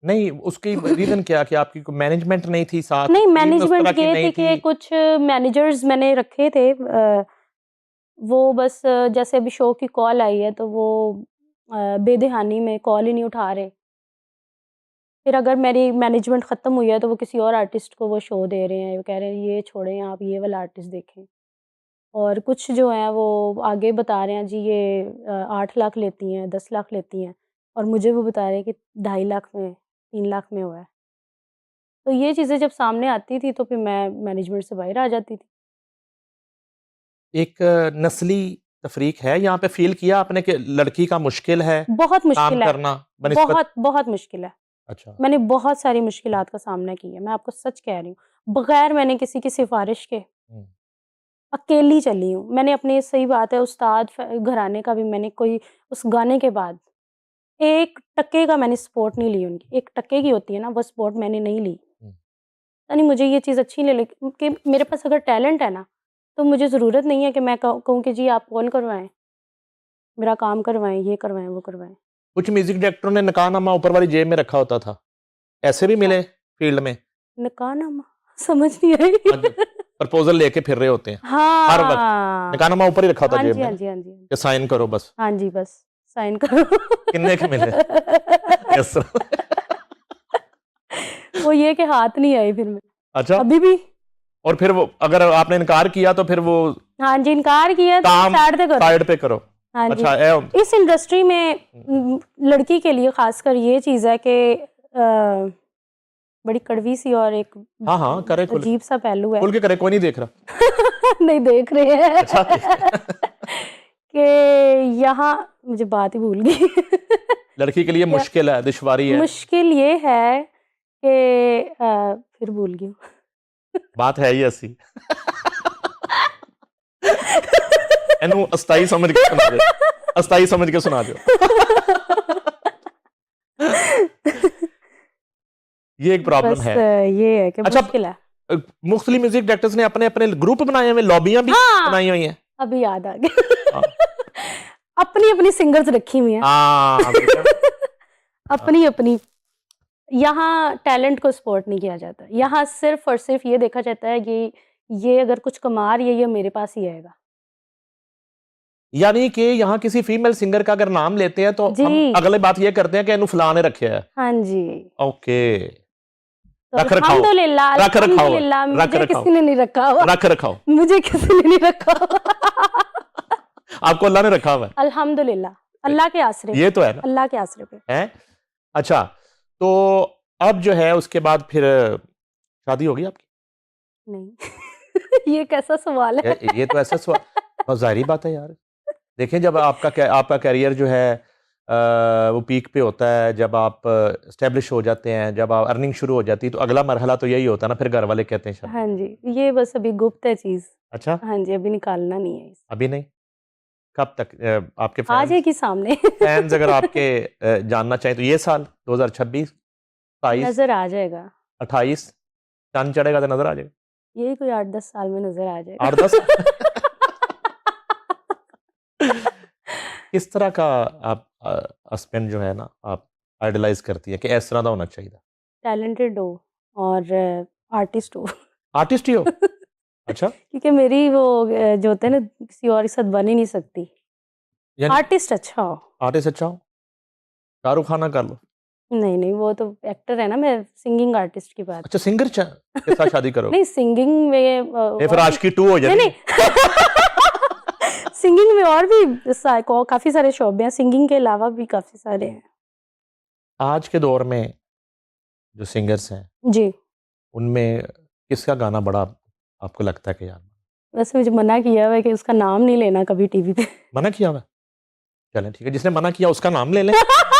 नहीं, उसकी रीजन क्या कि आपकी मैनेजमेंट नहीं थी साथ, नहीं, टीम उस मैनेजमेंट तरह की ये नहीं थी थी? कि कुछ मैनेजर्स मैंने रखे थे, वो बस जैसे अभी शो की कॉल आई है तो वो बेदहानी में कॉल ही नहीं उठा रहे। फिर अगर मेरी मैनेजमेंट ख़त्म हुई है तो वो किसी और आर्टिस्ट को वो शो दे रहे हैं, वो कह रहे हैं ये छोड़ें, आप ये वाला आर्टिस्ट देखें। और कुछ जो हैं वो आगे बता रहे हैं जी ये 8 लाख लेती हैं, 10 लाख लेती हैं, और मुझे वो बता रहे हैं कि 2.5 लाख में, 3 लाख में हुआ है। तो ये चीज़ें जब सामने आती थी तो फिर मैं मैनेजमेंट से बाहर आ जाती थी। एक नस्ली तफरीक है यहाँ पे, फील किया आपने कि लड़की का मुश्किल है बहुत काम मुश्किल है, करना बनिस्बत? बहुत, बहुत मुश्किल है। अच्छा, मैंने बहुत सारी मुश्किलात का सामना किया है, मैं आपको सच कह रही हूँ। बगैर मैंने किसी की सिफ़ारिश के हम्म, अकेली चली हूँ। मैंने अपने, सही बात है, उस्ताद घराने का भी मैंने कोई उस गाने के बाद 1 टके का मैंने सपोर्ट नहीं ली उनकी। 1 टके की होती है ना, वो सपोर्ट मैंने नहीं ली। हम्म। यानी मुझे ये चीज़ अच्छी नहीं लगी कि मेरे पास अगर टैलेंट है ना, तो मुझे ज़रूरत नहीं है कि मैं कहूँ कि जी आप कॉल करवाएँ, मेरा काम करवाएँ, ये करवाएँ, वो करवाएँ। कुछ म्यूजिक डायरेक्टरों ने नकानामा ऊपर वाली जेब में रखा होता था, ऐसे भी अच्छा, मिले फील्ड में? नकानामा समझ नहीं आई। हाँ जी, प्रपोजल लेके फिर रहे होते हैं हर वक्त, हाँ। नकानामा ऊपर ही रखा होता हाँ जेब जी, में हाँ ना, जी, हाँ जी। कि साइन करो बस। हाँ जी, बस साइन करो। किन्ने के मिले? Yes sir. वो ये कि हाथ नहीं आई फिर मैं, अच्छा, अभी भी। और फिर वो अगर आपने इनकार किया तो फिर वो हाँ जी, इनकार किया तो काम साइड पे करो। साइड पे करो। हाँ जी। अच्छा, इस इंडस्ट्री में लड़की के लिए खासकर ये चीज़ है कि बड़ी कड़वी सी और एक हाँ हाँ, करे खुल अजीब सा पहलू है। खुल के करे, कोई नहीं देख रहा। नहीं देख रहे हैं। अच्छा। कि यहाँ मुझे बात ही भूल गई। लड़की के लिए क्या मुश्किल है, दुश्वारी है, मुश्किल ये है कि फिर भूल गई हूँ। बात है ही ऐसी। ਇਹਨੂੰ ਅਸਥਾਈ ਸਮਝ ਕੇ ਸੁਣਾ ਦਿਓ, ਅਸਥਾਈ ਸਮਝ ਕੇ ਸੁਣਾ ਦਿਓ। ये एक प्रॉब्लम बस है। ये है कि अच्छा, मुश्किल है। मुख्तलिफ म्यूजिक डायरेक्टर्स ने अपने अपने ग्रुप बनाए हुए, लॉबियां भी हाँ। बनाई हुई हैं। अभी याद आ हाँ। गया। अपनी अपनी सिंगर्स रखी हुई हैं। हाँ, बेटा। अपनी अपनी। यहाँ टैलेंट को सपोर्ट नहीं किया जाता, यहाँ सिर्फ और सिर्फ ये देखा जाता है कि ये अगर कुछ कमा रही है ये मेरे पास ही आएगा। यानी कि यहाँ किसी फीमेल सिंगर का अगर नाम लेते हैं तो जी। हम अगले बात ये करते हैं कि इन्हू फलां ने रखे है। हाँ जी। ओके, तो रख रखाओ, अल्हम्दुलिल्लाह, रख रखाओ, अल्हम्दुलिल्लाह, रख मुझे रखाओ, किसी ने नहीं रखा हुआ, रख रखाओ। मुझे किसी ने नहीं रखा हुआ। आपको अल्लाह ने रखा हुआ है, अल्हम्दुलिल्लाह, अल्लाह के आसरे, ये तो है ना, अल्लाह के आसरे पे। है। अच्छा, तो अब जो है उसके बाद फिर शादी होगी आपकी? नहीं। ये कैसा सवाल है? ये तो ऐसा सवाल, बहुत जाहिर बात है यार। देखें, जब आपका कैरियर जो है वो पीक पे होता है, जब आप स्टेब्लिश हो जाते हैं, जब आप अर्निंग शुरू हो जाती है, तो अगला मरहला तो यही होता है ना, फिर घर वाले कहते हैं शादी। हाँ जी, ये बस अभी गुप्त है चीज। अच्छा, हाँ जी, अभी निकालना नहीं है इसे। अभी नहीं, कब तक आपके आ फैंस जाएगी सामने। फैंस अगर आपके जानना चाहें तो ये साल 2026, 27, नजर आ जाएगा, 28 चांद चढ़ेगा तो नजर आ जाएगा। यही कोई 8-10 साल में नजर आ जाएगा। 8-10 किस तरह का आप हस्बैंड जो है ना आप आइडलाइज करती है कि इस तरह का होना चाहिए? टैलेंटेड हो और आर्टिस्ट हो। आर्टिस्ट ही हो? अच्छा, क्योंकि मेरी वो जो होते हैं ना, किसी और के साथ बन ही नहीं सकती। यानी आर्टिस्ट अच्छा हो। आर्टिस्ट अच्छा हो, शाहरुख खान ना कर लो। नहीं नहीं, वो तो एक्टर है ना, मैं सिंगिंग आर्टिस्ट की बात। अच्छा, सिंगर के साथ शादी करो? नहीं, सिंगिंग में ये फिर आशिकी 2 हो नहीं जाती नहीं। सिंगिंग में और भी काफी सारे शोबे हैं, सिंगिंग के अलावा भी काफी सारे हैं। आज के दौर में जो सिंगर्स हैं जी, उनमें किसका गाना बड़ा आपको लगता है कि यार? वैसे मुझे मना किया हुआ है कि उसका नाम नहीं लेना कभी टीवी पे। मना किया हुआ है? चलें ठीक है, जिसने मना किया उसका नाम ले लें,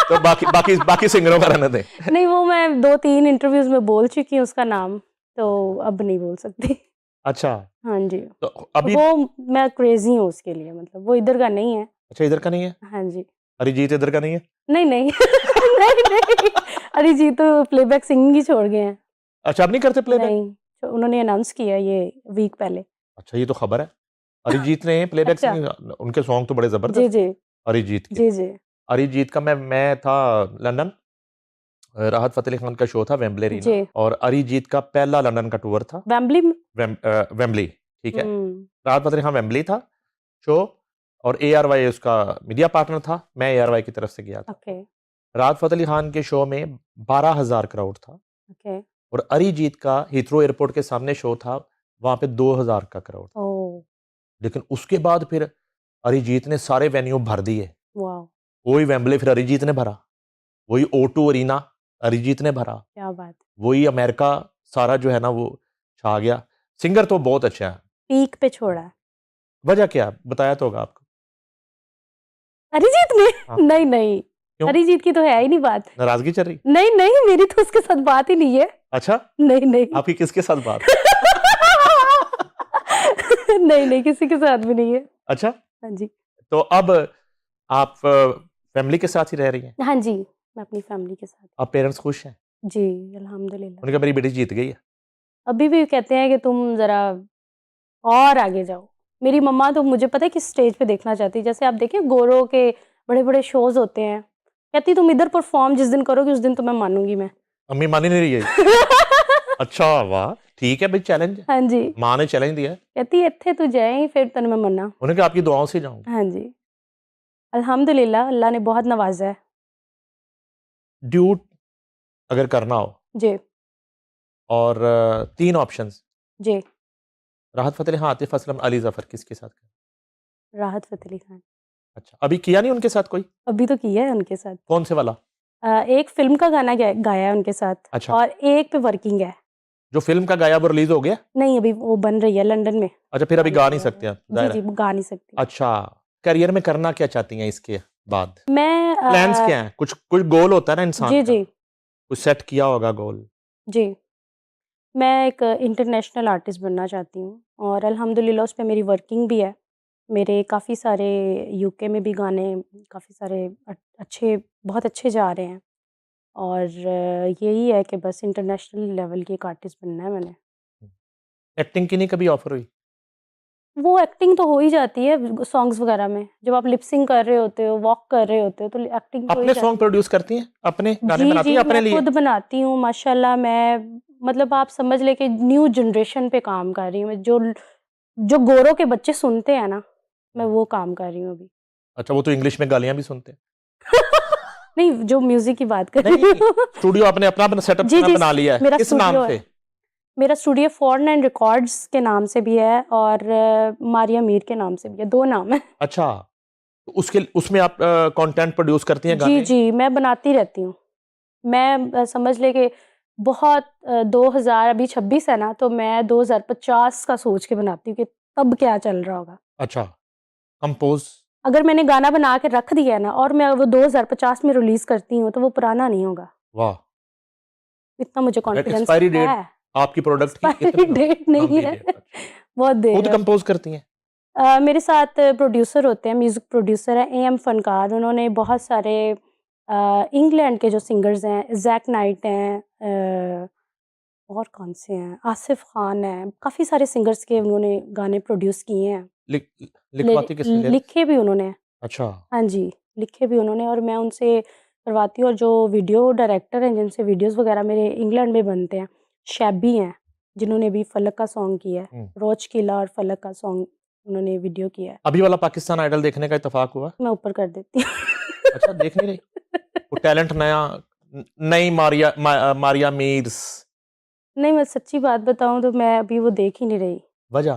तो बाकी सिंगरों का रहने दें। नहीं, वो मैं 2-3 इंटरव्यूज में बोल चुकी हूँ उसका नाम, तो अब नहीं बोल सकती। अच्छा, हाँ जी, तो अभी वो मैं क्रेजी हूँ उसके लिए, मतलब वो इधर का नहीं है। अच्छा, इधर का नहीं है? हाँ जी। अरिजीत इधर का नहीं है? नहीं नहीं। नहीं नहीं, अरिजीत तो प्लेबैक सिंगिंग ही छोड़ गए हैं। अच्छा, आप नहीं करते प्लेबैक? नहीं, तो उन्होंने अनाउंस किया ये वीक पहले। अच्छा, ये तो खबर है, अरिजीत ने प्लेबैक अच्छा। सिंगिंग, उनके सॉन्ग तो बड़े जी जबरदस्त जी अरिजीत के। जी जी। अरिजीत का मैं था लंदन, राहत फतेह अली खान का शो था वेम्बले जी। अरीना, और अरिजीत का पहला लंदन का टूर था वेम्बली में? वेम्बली, ठीक है। हम्म, राहत फतेह अली खान वेम्बली था शो, और ARY उसका मीडिया पार्टनर था, मैं ARY की तरफ से गया था। ओके राहत फतेह अली खान के शो में 12,000 क्राउड था, ओके। और अरिजीत का हीथ्रो एयरपोर्ट के सामने शो था, वहां पे 2,000 का क्राउड था। ओह लेकिन उसके बाद फिर अरिजीत ने सारे वेन्यू भर दिए, वाह, वही वेम्बले फिर अरिजीत ने भरा, वही O2 अरीना अरिजीत ने भरा, क्या बात। वही अमेरिका सारा जो है ना वो छा गया। सिंगर तो बहुत अच्छा है, पीक पे छोड़ा है वजह क्या है? बताया तो होगा आपको। अरिजीत ने। हाँ। नहीं नहीं, क्यों? अरिजीत की तो है ही नहीं बात। नाराजगी चल रही? नहीं नहीं, मेरी तो उसके साथ बात ही नहीं है। अच्छा, नहीं नहीं। आपकी किसके साथ बात? नहीं नहीं, किसी के साथ भी नहीं है। अच्छा, हाँ जी। तो अब आप फैमिली के साथ ही रह रही हैं? हाँ जी, मैं अपनी फैमिली के साथ। आप पेरेंट्स खुश हैं? जी, अल्हम्दुलिल्लाह। उनका मेरी बेटी जीत गई है। अभी भी कहते हैं कि तुम जरा और आगे जाओ। मेरी मम्मा तो मुझे पता है किस स्टेज पे देखना चाहती है, जैसे आप देखिए गोरों के बड़े बड़े शोज होते हैं, कहती तुम इधर परफॉर्म जिस दिन करोगे उस दिन तो मैं मानूंगी मैं। अम्मी मान ही नहीं रही है? अच्छा, वाह, ठीक है भाई, चैलेंज हाँ जी, माँ ने चैलेंज दिया है। कहती इत्थे तू जाए फिर तेन मैं मन्ना। उन्होंने कहा आपकी दुआओं से जाऊंगा। हाँ जी, अल्हम्दुलिल्लाह, अल्लाह ने बहुत नवाजा है। ड्यूट अगर करना हो जी और 3 ऑप्शंस, जी। राहत फतेह अली खान, आतिफ असलम, अली जफर, किसके साथ करें? राहत फतेह अली खान। अच्छा, अभी किया नहीं उनके साथ कोई? अभी तो किया है उनके साथ। कौन से वाला? एक फिल्म का गाना गाया है उनके साथ। अच्छा। और एक पे वर्किंग है। जो फिल्म का गाया वो रिलीज हो गया? नहीं, अभी वो बन रही है लंदन में। अच्छा, फिर अभी गा नहीं सकते आप, जी जाहिर जी, है। वो गा नहीं सकती। अच्छा, करियर में करना क्या चाहती हैं इसके बाद? मैं प्लान्स क्या हैं? कुछ कुछ गोल होता है ना इंसान जी का, जी कुछ सेट किया होगा गोल। जी, मैं एक इंटरनेशनल आर्टिस्ट बनना चाहती हूँ और अल्हम्दुलिल्लाह उस पे मेरी वर्किंग भी है। मेरे काफ़ी सारे यूके में भी गाने काफ़ी सारे अच्छे बहुत अच्छे जा रहे हैं और यही है कि बस इंटरनेशनल लेवल की एक आर्टिस्ट बनना है मैंने। एक्टिंग की नहीं कभी ऑफर हुई? वो एक्टिंग तो हो ही जाती है सॉन्ग्स वगैरह में। जब आप लिप सिंक कर रहे होते हो, वॉक कर रहे होते हो तो एक्टिंग तो हो ही अपने सॉन्ग जाती है। प्रोड्यूस करती हैं? अपने गाने जी, बनाती जी, हैं अपने मैं लिए? खुद बनाती हूँ माशाल्लाह। मैं मतलब आप समझ लें कि न्यू जनरेशन पे काम कर रही हूँ मैं। जो जो गोरों के बच्चे सुनते हैं ना, मैं वो काम कर रही हूँ अभी। अच्छा, वो तो इंग्लिश में गालियाँ भी सुनते हैं। नहीं, जो म्यूज़िक की बात कर रही नहीं, हूँ। स्टूडियो आपने अपना अपना सेटअप जी, जी, बना लिया है। मेरा किस नाम स्टूडियो है। से? मेरा स्टूडियो फॉर्न एंड रिकॉर्ड्स के नाम से भी है और मारिया मीर के नाम से भी है, 2 नाम है। अच्छा, तो उसके उसमें आप कंटेंट प्रोड्यूस करती हैं जी, गाने? जी, मैं बनाती रहती हूँ। मैं समझ लें कि बहुत 2000 अभी 26 है ना, तो मैं 2050 का सोच के बनाती हूँ कि तब क्या चल रहा होगा। अच्छा, कंपोज़। अगर मैंने गाना बना के रख दिया है ना और मैं वो 2050 में रिलीज़ करती हूँ, तो वो पुराना नहीं होगा। वाह! इतना मुझे कॉन्फिडेंस एक्सपायरी डेट है। आपकी प्रोडक्ट की एक्सपायरी इतनी हो डेट नहीं लंबी है। डेट। अच्छा, बहुत देर खुद है। कंपोज़ करती हैं? मेरे साथ प्रोड्यूसर होते हैं, म्यूज़िक प्रोड्यूसर हैं एएम फनकार। उन्होंने बहुत सारे इंग्लैंड के जो सिंगर्स हैं, ज़ैक नाइट हैं, और कौन से हैं, आसिफ खान हैं, काफ़ी सारे सिंगर्स के उन्होंने गाने प्रोड्यूस किए हैं। लिख लिखवाती किसने लिरिक्स? लिखे भी उन्होंने। अच्छा, हाँ जी, लिखे भी उन्होंने और मैं उनसे करवाती हूँ। और जो वीडियो डायरेक्टर हैं जिनसे वीडियोज़ वगैरह मेरे इंग्लैंड में बनते हैं, शैबी हैं, जिन्होंने भी फलक का सॉन्ग किया है। हुँ। रोज किला और फलक का सॉन्ग उन्होंने वीडियो किया है। अभी वाला पाकिस्तान आइडल देखने का इत्तेफाक हुआ? मैं ऊपर कर देती हूँ। अच्छा, देख नहीं रही? वो टैलेंट नया नई मारिया मीर्स। नहीं, मैं सच्ची बात बताऊँ तो मैं अभी वो देख ही नहीं रही। वजह?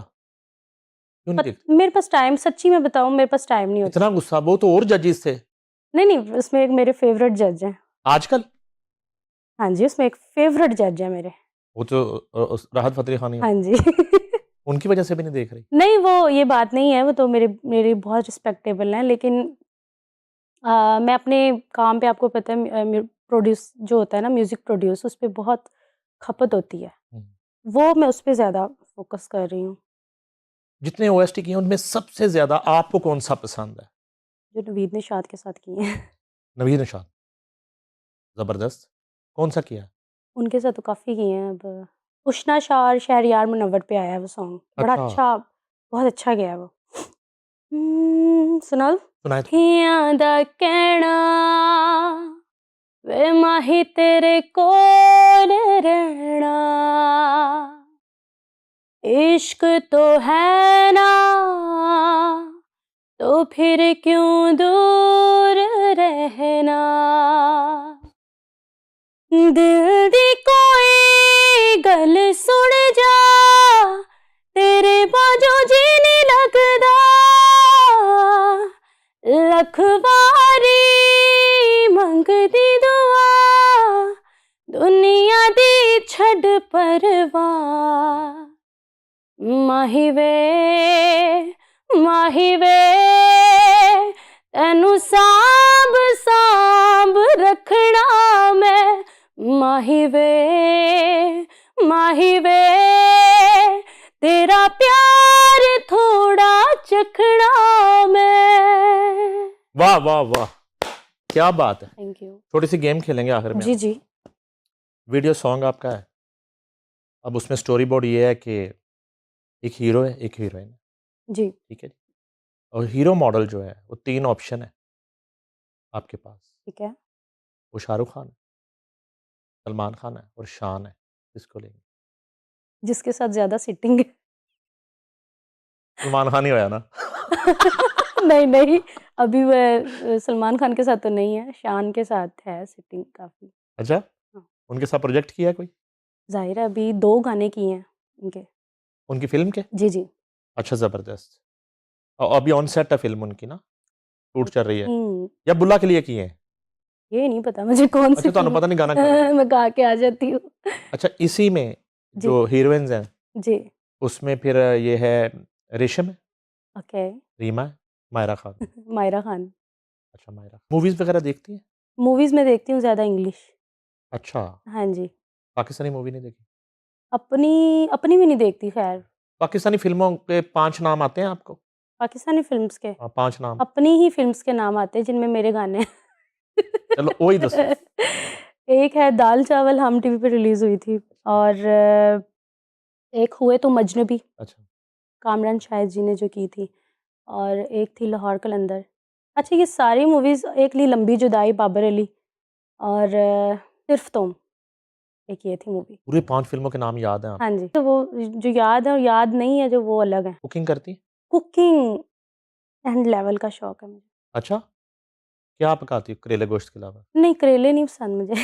क्यों नहीं देखती? मेरे पास टाइम, सच्ची में बताऊँ, मेरे पास टाइम नहीं होता। इतना गुस्सा, वो तो और जजेस थे। नहीं, नहीं, उसमें एक मेरे फ़ेवरेट जज हैं। आजकल? हाँ जी, उसमें एक फ़ेवरेट जज हैं मेरे। वो तो राहत फ़तेह खान ही हाँ होंगे। जी। उनकी वजह से भी नहीं देख रही? नहीं, वो ये बात नहीं है, वो तो मेरे मेरे बहुत रिस्पेक्टेबल हैं, लेकिन मैं अपने काम पे, आपको पता है, प्रोड्यूस जो होता है ना, म्यूज़िक प्रोड्यूस, उस पे बहुत खपत होती है। हुँ। वो मैं उस पे ज़्यादा फ़ोकस कर रही हूँ। जितने ओएसटी किए उनमें सबसे ज़्यादा आपको कौन-सा पसंद है? जो नवीद निशात के साथ किए हैं। नवीद निशात, ज़बरदस्त। कौन-सा किया? उनके साथ तो काफ़ी किए हैं। अब उशना शाह और शहरयार मुनव्वर पे आया है वो सॉन्ग। बड़ा अच्छा, अच्छा, बहुत अच्छा गया है वो। सुना दूँ? सुनाए तो। अखियां दा कहना वे माही तेरे कोल रहना, इश्क तो है ना, तो फिर क्यों दूर रहना। दिल दी कोई गल सुन जा, तेरे बाजों जी नहीं लगदा, लख वारी मंगदी दुआ, दुनिया दी छड़ परवाह। माही वे तैनू सांभ सांभ रखना मैं। माही वे तेरा प्यार थोड़ा चखना मैं। वाह, वाह, वाह! क्या बात है। Thank you. छोटी-सी गेम खेलेंगे आखिर में। जी, जी। वीडियो सॉन्ग आपका है। अब उसमें स्टोरी बोर्ड ये है कि एक हीरो है, एक हीरोइन है, जी, ठीक है जी? और हीरो मॉडल जो है, वो 3 ऑप्शन है आपके पास। ठीक है। वो शाहरुख खान है, सलमान खान है और शान है। किसको लेंगे? जिसके साथ ज़्यादा सिटिंग है। सलमान खान ही होया ना? नहीं, नहीं, अभी वह सलमान खान के साथ तो नहीं है, शान के साथ है सिटिंग काफ़ी। अच्छा, हाँ, उनके साथ प्रोजेक्ट किया है कोई? ज़ाहिर है अभी 2 गाने किए हैं उनके। उनकी फ़िल्म के? जी, जी। अच्छा, ज़बरदस्त। अभी ऑन सेट है फ़िल्म उनकी ना? शूट चल रही है? हुँ, या बुल्ला के लिए किए हैं? ये नहीं पता मुझे कौन-सी अच्छा, ਤੁਹਾਨੂੰ फ़िल्म। पता नहीं गाना कब है? मैं गा के आ जाती हूँ। अच्छा, इसी में जी, जो हीरोइन्स हैं, जी, उसमें फिर ये है रेशम है, ओके। रीमा है, मायरा खान। मायरा खान। अच्छा, मायरा। मूवीज़ वगैरह देखती हैं? मूवीज़ में देखती हूँ ज़्यादा इंग्लिश। अच्छा, हाँ जी। पाकिस्तानी मूवी नहीं देखी? अपनी अपनी भी नहीं देखती ख़ैर। पाकिस्तानी फ़िल्मों के 5 नाम आते हैं आपको? पाकिस्तानी फिल्म्स के 5 नाम अपनी ही फिल्म्स के नाम आते हैं जिनमें मेरे गाने हैं। चलो वही दसो। एक है दाल चावल, हम टीवी पे रिलीज हुई थी, और एक हुए तो मजनबी, अच्छा कामरान शाहिद जी ने जो की थी, और एक थी लाहौर कलंदर। अच्छा, ये सारी मूवीज़, एक ली लंबी जुदाई बाबर अली, और सिर्फ तुम, एक ये थी मूवी। पूरे 5 फिल्मों के नाम याद हैं आप? हाँ जी, तो वो जो याद है और याद नहीं है जो, वो अलग है। कुकिंग करती हैं? कुकिंग एंड लेवल का शौक है मुझे। अच्छा, क्या पकाती हो करेले गोश्त के अलावा? नहीं, करेले नहीं पसंद मुझे।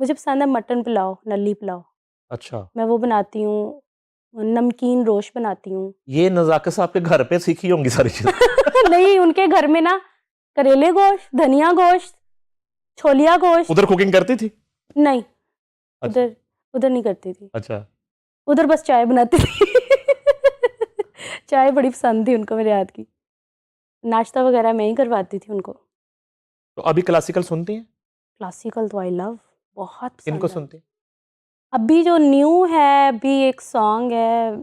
मुझे पसंद है मटन पुलाव, नली पुलाव। अच्छा, मैं वो बनाती हूँ, नमकीन रोश बनाती हूँ। ये नज़ाकत से आपके घर पे सीखी होंगी सारी चीज़ें। नहीं, उनके घर में ना करेले गोश्त, धनिया गोश्त, छोलिया गोश्त। उधर कुकिंग करती थी? नहीं, अच्छा, उधर उधर नहीं करती थी। अच्छा। उधर बस चाय बनाती थी। चाय बड़ी पसंद थी उनको मेरे हाथ की। नाश्ता वगैरह मैं ही करवाती थी उनको। तो अभी क्लासिकल सुनती हैं? क्लासिकल तो आई लव, बहुत किनको पसंद है। सुनती हैं? अभी जो न्यू है, अभी एक सॉन्ग है,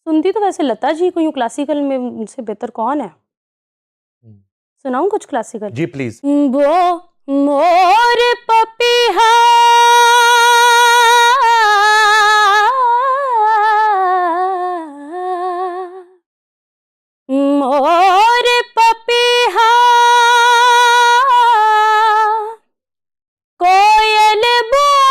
सुनती तो वैसे लता जी को, यूँ क्लासिकल में उनसे बेहतर कौन है? हुँ। सुनाऊँ कुछ क्लासिकल? Ji please. वो मोर पपीहा मोर पपीहा कोयल बोले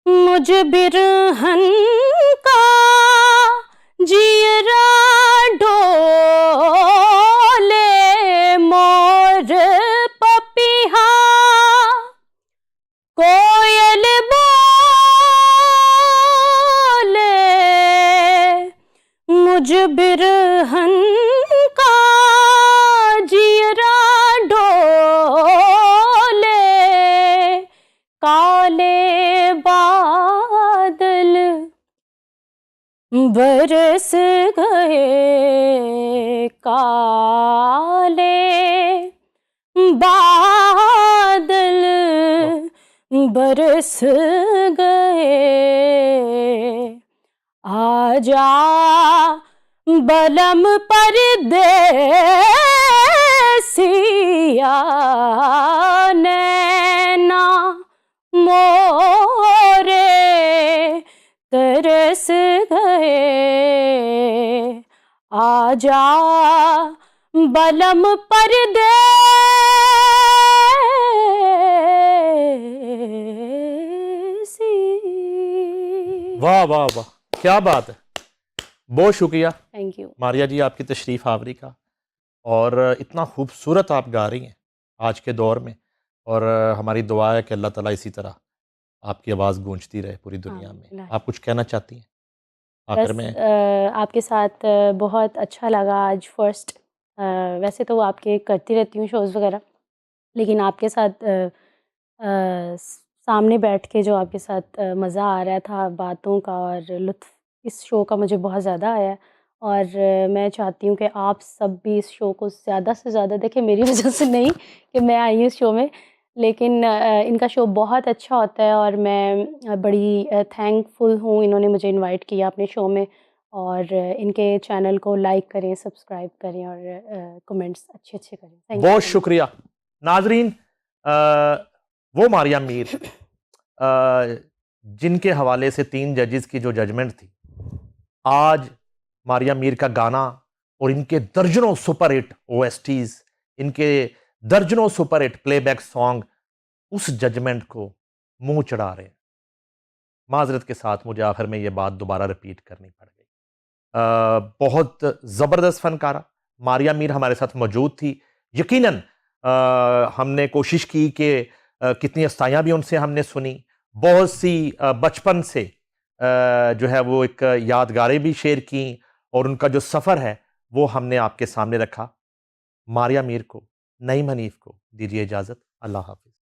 मुझ बिरहन का जियरा डोले मोर पपीहा कोयल बोले मुझ बिरहन का जियरा डोले काले बादल बरस गए काले बादल बरस गए आजा बलम परदेसिया नैना मोरे तरस गए आजा बलम परदेसी। वाह, वाह, वाह! क्या बात है। बहुत शुक्रिया थैंक यू। मारिया जी आपकी तशरीफ़ आवरी का, और इतना खूबसूरत आप गा रही हैं आज के दौर में, और हमारी दुआ है कि अल्लाह ताला इसी तरह आपकी आवाज़ गूंजती रहे पूरी दुनिया में। हाँ, आप कुछ कहना चाहती हैं बस आखिर में? आपके साथ बहुत अच्छा लगा आज फर्स्ट। वैसे तो आपके करती रहती हूँ शोज़ वगैरह, लेकिन आपके साथ सामने बैठ के जो आपके साथ मज़ा आ रहा था बातों का, और लुत्फ़ इस शो का मुझे बहुत ज़्यादा आया है, और मैं चाहती हूँ कि आप सब भी इस शो को ज़्यादा से ज़्यादा देखें। मेरी वजह से नहीं कि मैं आई हूँ इस शो में, लेकिन इनका शो बहुत अच्छा होता है, और मैं बड़ी थैंकफुल हूँ इन्होंने मुझे इनवाइट किया अपने शो में, और इनके चैनल को लाइक करें, सब्सक्राइब करें, और कमेंट्स अच्छे-अच्छे करें। थैंक यू बहुत सो मच। शुक्रिया। नाज़रीन, वो मारिया मीर जिनके हवाले से 3 जजेस की जो जजमेंट थी, आज मारिया मीर का गाना और इनके दर्जनों सुपर हिट ओएसटीज़, इनके दर्जनों सुपर हिट प्लेबैक सॉन्ग उस जजमेंट को मुँह चढ़ा रहे हैं। माज़रत के साथ मुझे आखिर में ये बात दोबारा रिपीट करनी पड़ गई। बहुत ज़बरदस्त फ़नकारा मारिया मीर हमारे साथ मौजूद थी। यकीनन हमने कोशिश की कि कितनी अस्तायाँ भी उनसे हमने सुनी, बहुत सी बचपन से जो है वो एक यादगारें भी शेयर की, और उनका जो सफ़र है वो हमने आपके सामने रखा। मारिया मीर को, नईम हनीफ़ को दीजिए इजाज़त। अल्लाह हाफ़िज़।